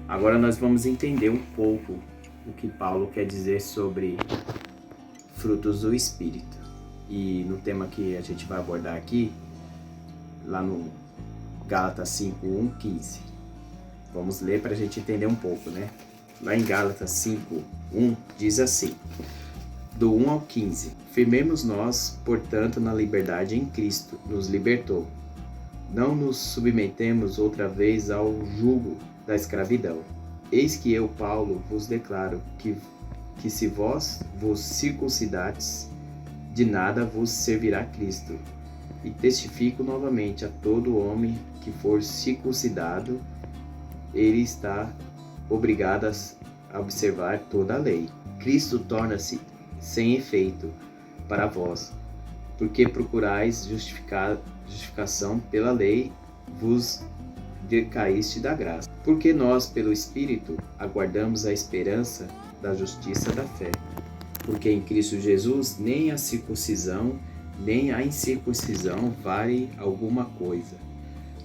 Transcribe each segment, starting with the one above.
Agora nós vamos entender um pouco o que Paulo quer dizer sobre frutos do Espírito. E no tema que a gente vai abordar aqui, lá no Gálatas 5:1-15. Vamos ler para a gente entender um pouco, né? Lá em Gálatas 5:1 diz assim, do 1 ao 15. Firmemos nós, portanto, na liberdade em Cristo nos libertou. Não nos submetemos outra vez ao jugo da escravidão. Eis que eu, Paulo, vos declaro que se vós vos circuncidades, de nada vos servirá Cristo. E testifico novamente a todo homem que for circuncidado, ele está obrigado a observar toda a lei. Cristo torna-se sem efeito para vós, porque procurais justificação pela lei, vos decaíste da graça. Porque nós, pelo Espírito, aguardamos a esperança da justiça da fé. Porque em Cristo Jesus nem a circuncisão nem a incircuncisão vale alguma coisa,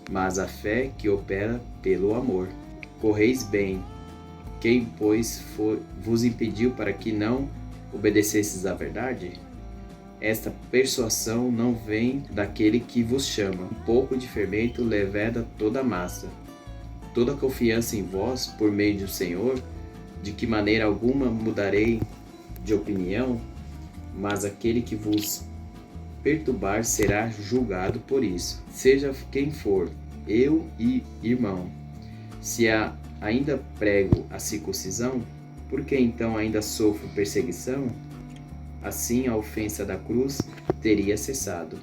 mas a fé que opera pelo amor. Correis bem. Quem, pois, vos impediu para que não obedecesses à verdade? Esta persuasão não vem daquele que vos chama. Um pouco de fermento leveda toda a massa. Toda confiança em vós, por meio do Senhor, de que maneira alguma mudarei de opinião, mas aquele que vos perturbar será julgado por isso. Seja quem for, eu e irmão. Se ainda prego a circuncisão, por que então ainda sofro perseguição? Assim a ofensa da cruz teria cessado.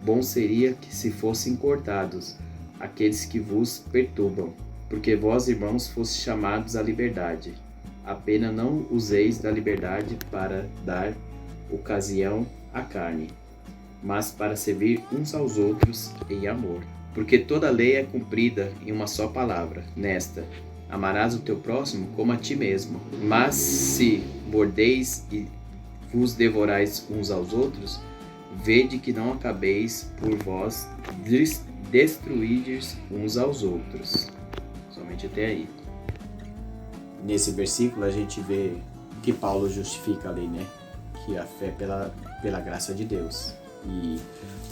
Bom seria que se fossem cortados aqueles que vos perturbam, porque vós, irmãos, fostes chamados à liberdade. Apenas não useis da liberdade para dar ocasião à carne, mas para servir uns aos outros em amor. Porque toda a lei é cumprida em uma só palavra, nesta: amarás o teu próximo como a ti mesmo. Mas se mordeis e vos devorais uns aos outros, vede que não acabeis por vós destruídes uns aos outros. Somente até aí. Nesse versículo a gente vê que Paulo justifica ali, né? Que a fé pela graça de Deus. E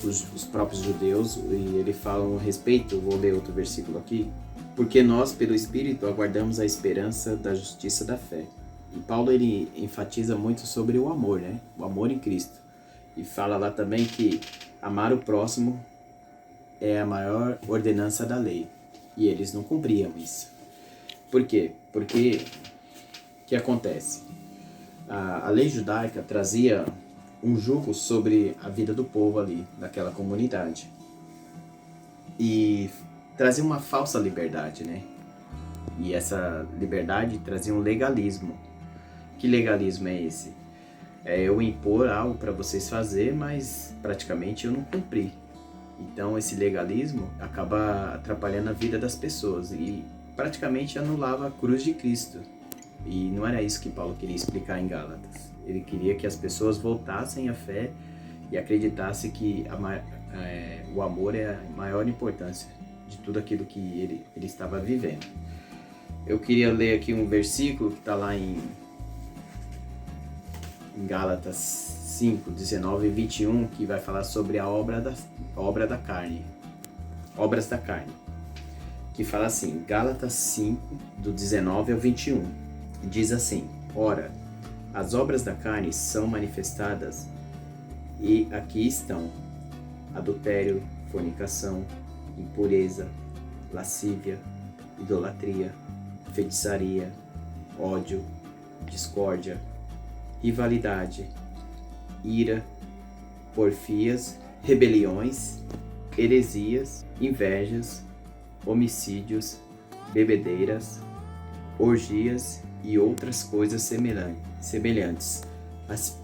os próprios judeus, e ele fala a respeito, vou ler outro versículo aqui, porque nós, pelo Espírito, aguardamos a esperança da justiça da fé. E Paulo, ele enfatiza muito sobre o amor, né? O amor em Cristo. E fala lá também que amar o próximo é a maior ordenança da lei. E eles não cumpriam isso. Por quê? Porque o que acontece? A lei judaica trazia um jugo sobre a vida do povo ali, daquela comunidade. E trazia uma falsa liberdade, né? E essa liberdade trazia um legalismo. Que legalismo é esse? É eu impor algo para vocês fazer, mas praticamente eu não cumpri. Então esse legalismo acaba atrapalhando a vida das pessoas e praticamente anulava a cruz de Cristo. E não era isso que Paulo queria explicar em Gálatas. Ele queria que as pessoas voltassem à fé e acreditassem que o amor é a maior importância de tudo aquilo que ele estava vivendo. Eu queria ler aqui um versículo que está lá em Gálatas 5, 19 e 21, que vai falar sobre a obra da carne. Obras da carne. Que fala assim, Gálatas 5, do 19 ao 21. Diz assim, ora, as obras da carne são manifestadas e aqui estão: adultério, fornicação, impureza, lascívia, idolatria, feitiçaria, ódio, discórdia, rivalidade, ira, porfias, rebeliões, heresias, invejas, homicídios, bebedeiras, orgias e outras coisas semelhantes.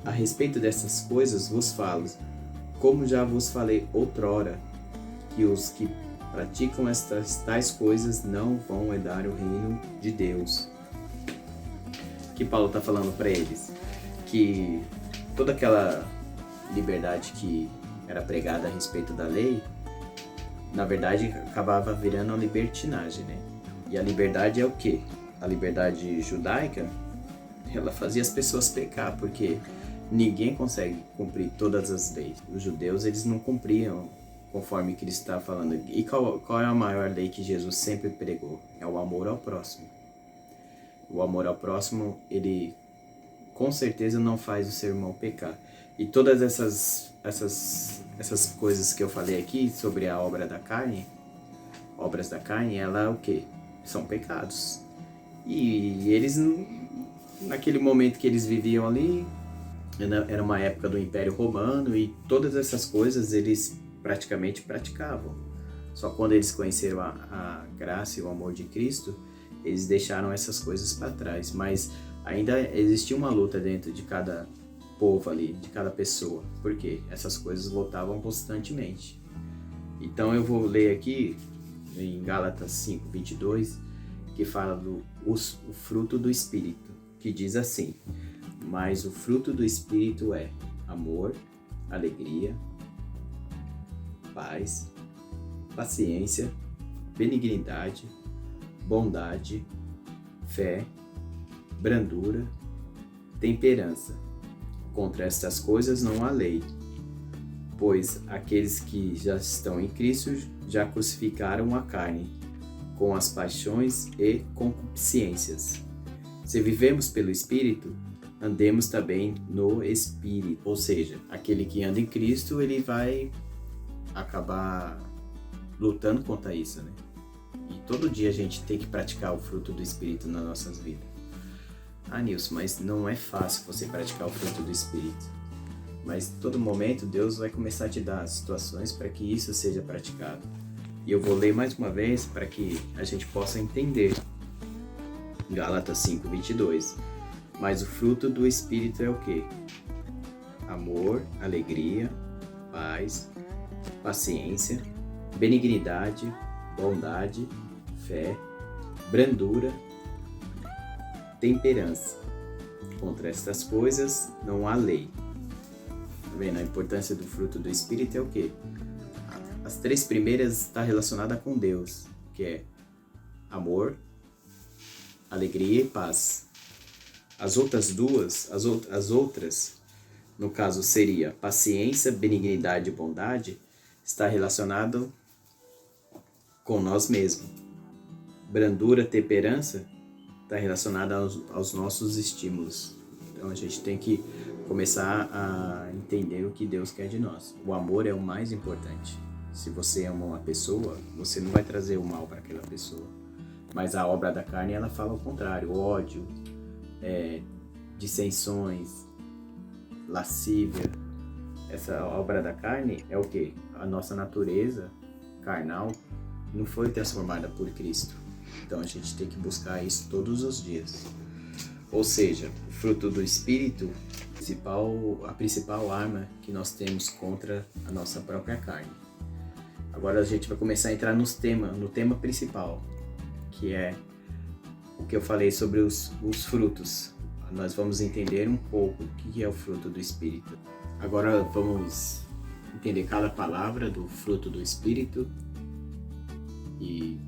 A respeito dessas coisas vos falo, como já vos falei outrora, que os que praticam tais coisas não vão herdar o reino de Deus. Que Paulo está falando para eles? Que toda aquela liberdade que era pregada a respeito da lei, na verdade acabava virando uma libertinagem, né? E a liberdade é o quê? A liberdade judaica, ela fazia as pessoas pecar, porque ninguém consegue cumprir todas as leis. Os judeus, eles não cumpriam conforme Cristo está falando. E qual é a maior lei que Jesus sempre pregou? É o amor ao próximo. O amor ao próximo, ele com certeza não faz o seu irmão pecar. E todas essas coisas que eu falei aqui sobre a obra da carne, obras da carne, ela é o quê? São pecados. E eles, naquele momento que eles viviam ali, era uma época do Império Romano e todas essas coisas eles praticamente praticavam. Só quando eles conheceram a graça e o amor de Cristo, eles deixaram essas coisas para trás. Mas ainda existia uma luta dentro de cada povo ali, de cada pessoa. Por quê? Essas coisas voltavam constantemente. Então eu vou ler aqui em Gálatas 5:22, que fala o fruto do Espírito, que diz assim: mas o fruto do Espírito é amor, alegria, paz, paciência, benignidade, bondade, fé, brandura, temperança. Contra estas coisas não há lei, pois aqueles que já estão em Cristo já crucificaram a carne, com as paixões e concupiscências. Se vivemos pelo Espírito, andemos também no Espírito. Ou seja, aquele que anda em Cristo, ele vai acabar lutando contra isso, né? E todo dia a gente tem que praticar o fruto do Espírito nas nossas vidas. Ah, Nilson, mas não é fácil você praticar o fruto do Espírito. Mas todo momento Deus vai começar a te dar situações para que isso seja praticado. E eu vou ler mais uma vez para que a gente possa entender. Gálatas 5:22. Mas o fruto do Espírito é o quê? Amor, alegria, paz, paciência, benignidade, bondade, fé, brandura, temperança. Contra estas coisas não há lei. Tá vendo? A importância do fruto do Espírito é o quê? As 3 primeiras estão relacionadas com Deus, que é amor, alegria e paz. As outras duas, as outras, no caso seria paciência, benignidade e bondade, está relacionado com nós mesmos. Brandura, temperança, está relacionada aos nossos estímulos. Então a gente tem que começar a entender o que Deus quer de nós. O amor é o mais importante. Se você ama uma pessoa, você não vai trazer o mal para aquela pessoa. Mas a obra da carne, ela fala o contrário: ódio, dissensões, lascívia. Essa obra da carne é o quê? A nossa natureza carnal não foi transformada por Cristo. Então a gente tem que buscar isso todos os dias. Ou seja, o fruto do Espírito, a principal arma que nós temos contra a nossa própria carne. Agora a gente vai começar a entrar no tema principal, que é o que eu falei sobre os frutos. Nós vamos entender um pouco o que é o fruto do Espírito. Agora vamos entender cada palavra do fruto do Espírito e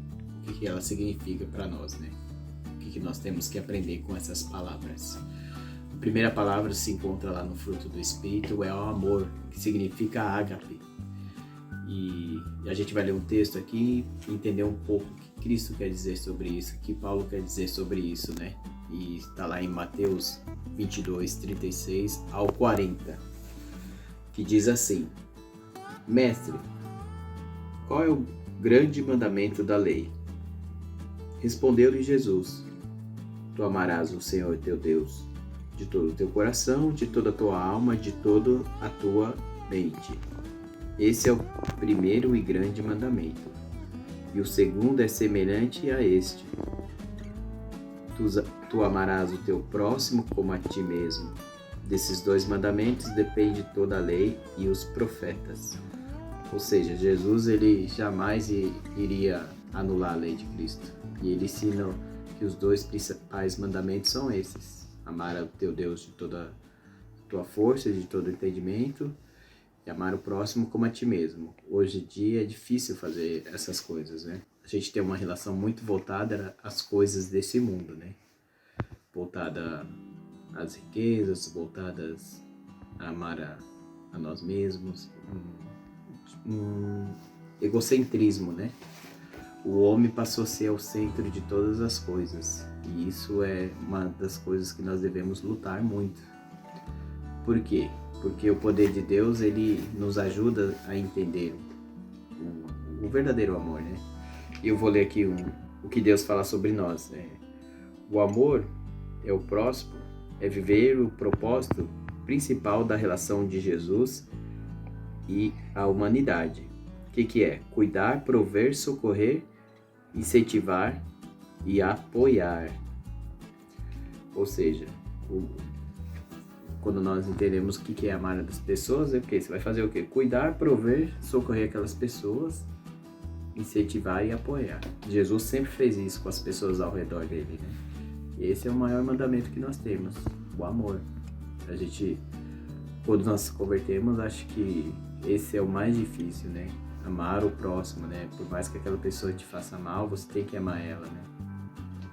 o que ela significa para nós, né? O que nós temos que aprender com essas palavras. A primeira palavra se encontra lá no fruto do Espírito, é o amor, que significa ágape. E a gente vai ler um texto aqui e entender um pouco o que Cristo quer dizer sobre isso, o que Paulo quer dizer sobre isso, né? E está lá em Mateus 22:36 ao 40, que diz assim: Mestre, qual é o grande mandamento da lei? Respondeu-lhe Jesus: Tu amarás o Senhor teu Deus de todo o teu coração, de toda a tua alma, de toda a tua mente. Esse é o primeiro e grande mandamento. E o segundo é semelhante a este: Tu amarás o teu próximo como a ti mesmo. Desses 2 mandamentos depende toda a lei e os profetas. Ou seja, Jesus ele jamais iria anular a lei de Cristo. E ele ensina que os 2 principais mandamentos são esses: amar o teu Deus de toda a tua força, de todo o entendimento, e amar o próximo como a ti mesmo. Hoje em dia é difícil fazer essas coisas, né? a gente tem uma relação muito voltada às coisas desse mundo, né? Voltada às riquezas, voltadas a amar a nós mesmos, um egocentrismo, né? O homem passou a ser o centro de todas as coisas, e isso é uma das coisas que nós devemos lutar muito. Por quê? Porque o poder de Deus, ele nos ajuda a entender o verdadeiro amor, né? E eu vou ler aqui o que Deus fala sobre nós. O amor é o próximo, é viver o propósito principal da relação de Jesus e a humanidade. O que é? Cuidar, prover, socorrer, incentivar e apoiar. Ou seja, quando nós entendemos o que é amar as pessoas, é o quê? Você vai fazer o quê? Cuidar, prover, socorrer aquelas pessoas, incentivar e apoiar. Jesus sempre fez isso com as pessoas ao redor dele, né? E esse é o maior mandamento que nós temos, o amor. A gente, quando nós nos convertemos, acho que esse é o mais difícil, né? Amar o próximo, né? Por mais que aquela pessoa te faça mal, você tem que amar ela, né?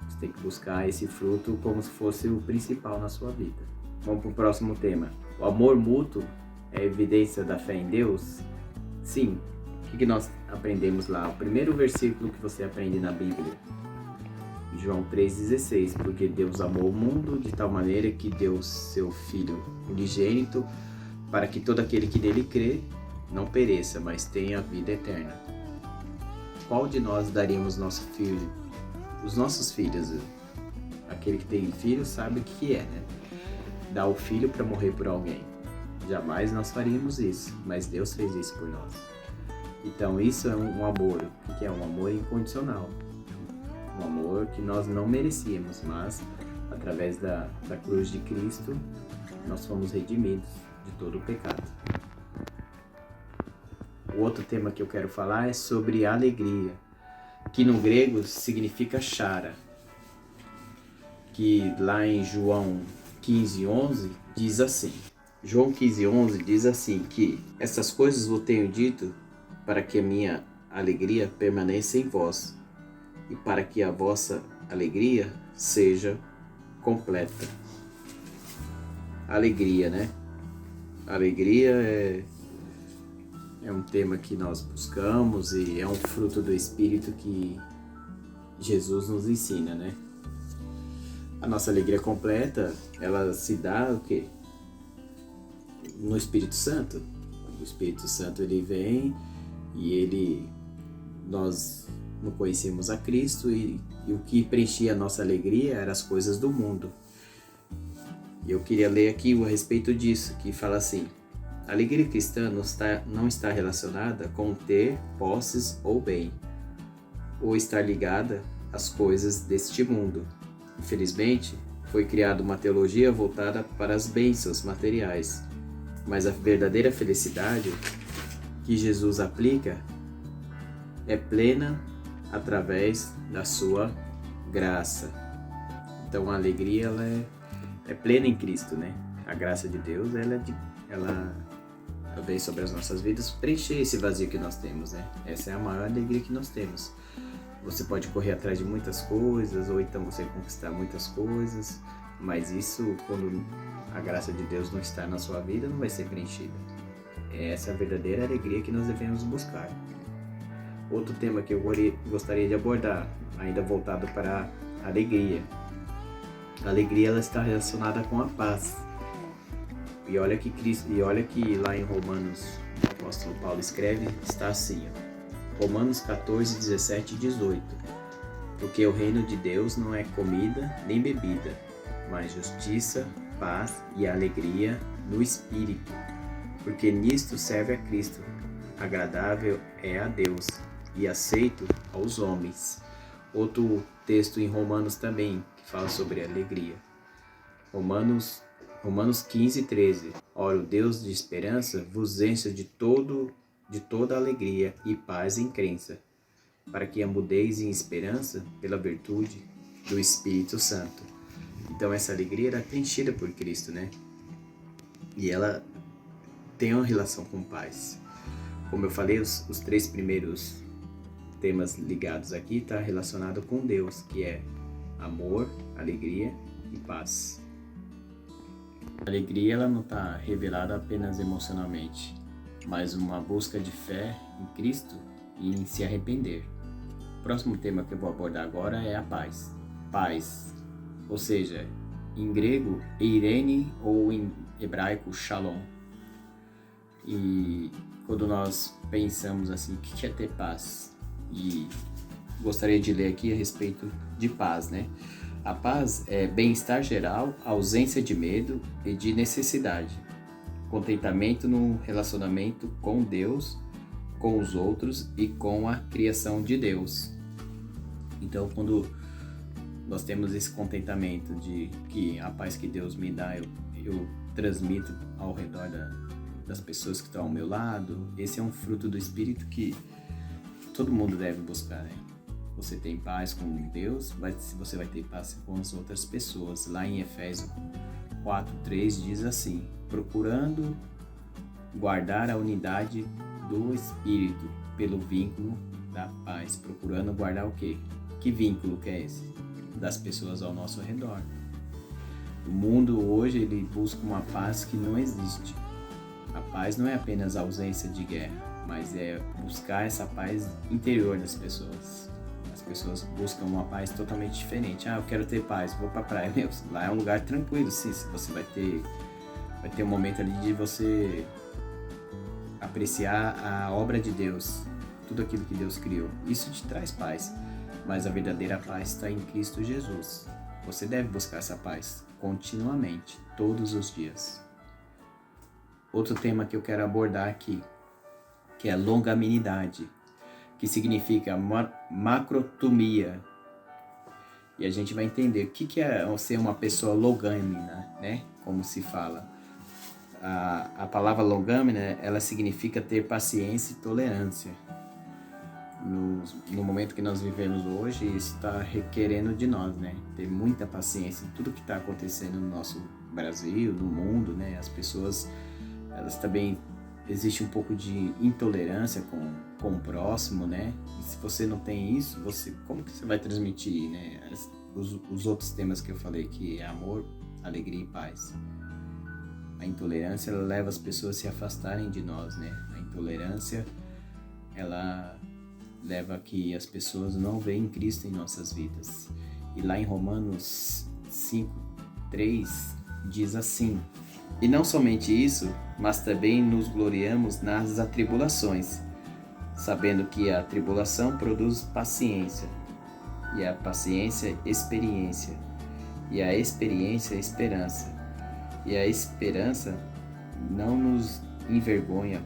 Você tem que buscar esse fruto como se fosse o principal na sua vida. Vamos para o próximo tema. O amor mútuo é evidência da fé em Deus? Sim. O que nós aprendemos lá? O primeiro versículo que você aprende na Bíblia. João 3,16. Porque Deus amou o mundo de tal maneira que deu seu Filho unigênito para que todo aquele que nele crê não pereça, mas tenha a vida eterna. Qual de nós daríamos nosso filho? Os nossos filhos. Aquele que tem filho sabe o que é, né? Dar o filho para morrer por alguém. Jamais nós faríamos isso, mas Deus fez isso por nós. Então isso é um amor, que é um amor incondicional. Um amor que nós não merecíamos, mas através da cruz de Cristo, nós fomos redimidos de todo o pecado. O outro tema que eu quero falar é sobre alegria, que no grego significa chara, que lá em João 15:11 diz assim. João 15:11 diz assim que essas coisas vos tenho dito para que a minha alegria permaneça em vós e para que a vossa alegria seja completa. Alegria, né? Alegria é um tema que nós buscamos e é um fruto do Espírito que Jesus nos ensina, né? A nossa alegria completa, ela se dá o quê? No Espírito Santo. O Espírito Santo, ele vem e nós não conhecemos a Cristo e o que preenchia a nossa alegria eram as coisas do mundo. E eu queria ler aqui a respeito disso, que fala assim: a alegria cristã não está relacionada com ter posses ou bem, ou estar ligada às coisas deste mundo. Infelizmente, foi criada uma teologia voltada para as bênçãos materiais, mas a verdadeira felicidade que Jesus aplica é plena através da sua graça. Então a alegria ela é plena em Cristo, né? A graça de Deus ela vem sobre as nossas vidas preencher esse vazio que nós temos, né? Essa é a maior alegria que nós temos. Você pode correr atrás de muitas coisas, ou então você conquistar muitas coisas, mas isso, quando a graça de Deus não está na sua vida, não vai ser preenchida. Essa é a verdadeira alegria que nós devemos buscar. Outro tema que eu gostaria de abordar, ainda voltado para a alegria. A alegria ela está relacionada com a paz. E olha que lá em Romanos, o apóstolo Paulo escreve, está assim, Romanos 14, 17 e 18. Porque o reino de Deus não é comida nem bebida, mas justiça, paz e alegria no Espírito. Porque nisto serve a Cristo, agradável é a Deus e aceito aos homens. Outro texto em Romanos também, que fala sobre alegria. Romanos 15, 13. Ora, o Deus de esperança vos encha de toda alegria e paz em crença, para que amudeis em esperança pela virtude do Espírito Santo. Então essa alegria era preenchida por Cristo, né? E ela tem uma relação com paz. Como eu falei, os três primeiros temas ligados aqui está relacionado com Deus, que é amor, alegria e paz. A alegria ela não está revelada apenas emocionalmente, mas uma busca de fé em Cristo e em se arrepender. O próximo tema que eu vou abordar agora é a paz. Paz, ou seja, em grego, eirene, ou em hebraico, shalom. E quando nós pensamos assim, o que é ter paz? E gostaria de ler aqui a respeito de paz, né? A paz é bem-estar geral, ausência de medo e de necessidade, contentamento no relacionamento com Deus, com os outros e com a criação de Deus. Então, quando nós temos esse contentamento de que a paz que Deus me dá, eu transmito ao redor das pessoas que estão ao meu lado, esse é um fruto do Espírito que todo mundo deve buscar, né? Você tem paz com Deus, você vai ter paz com as outras pessoas. Lá em Efésios 4:3 diz assim: procurando guardar a unidade do Espírito pelo vínculo da paz. Procurando guardar o quê? Que vínculo que é esse? Das pessoas ao nosso redor. O mundo hoje ele busca uma paz que não existe. A paz não é apenas a ausência de guerra, mas é buscar essa paz interior das pessoas. As pessoas buscam uma paz totalmente diferente. Eu quero ter paz, vou pra praia. Meu, lá é um lugar tranquilo, sim. Você vai ter um momento ali de você apreciar a obra de Deus, tudo aquilo que Deus criou. Isso te traz paz, mas a verdadeira paz está em Cristo Jesus. Você deve buscar essa paz continuamente, todos os dias. Outro tema que eu quero abordar aqui, que é longanimidade, que significa macrotomia. E a gente vai entender o que é ser uma pessoa longânima, né? Como se fala. A palavra longânima, ela significa ter paciência e tolerância. No momento que nós vivemos hoje, isso está requerendo de nós, né? Ter muita paciência em tudo que está acontecendo no nosso Brasil, no mundo, né? As pessoas, elas também... Existe um pouco de intolerância com o próximo, né? E se você não tem isso, como que você vai transmitir, né? Os outros temas que eu falei, que é amor, alegria e paz. A intolerância, ela leva as pessoas a se afastarem de nós, né? A intolerância, ela leva a que as pessoas não veem Cristo em nossas vidas. E lá em Romanos 5:3 diz assim: e não somente isso, mas também nos gloriamos nas atribulações, sabendo que a tribulação produz paciência, e a paciência experiência, e a experiência esperança, e a esperança não nos envergonha,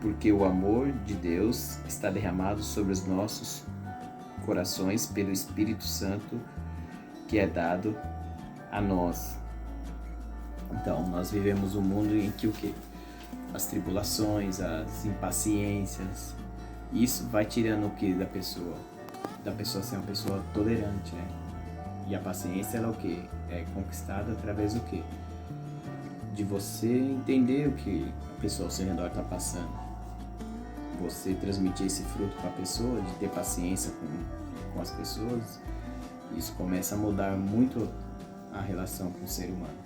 porque o amor de Deus está derramado sobre os nossos corações pelo Espírito Santo que é dado a nós. Então, nós vivemos um mundo em que o quê? As tribulações, as impaciências, isso vai tirando o que da pessoa? Da pessoa ser uma pessoa tolerante, né? E a paciência, ela é o quê? É conquistada através do quê? De você entender o que a pessoa ao seu redor está passando. Você transmitir esse fruto para a pessoa, de ter paciência com as pessoas, isso começa a mudar muito a relação com o ser humano.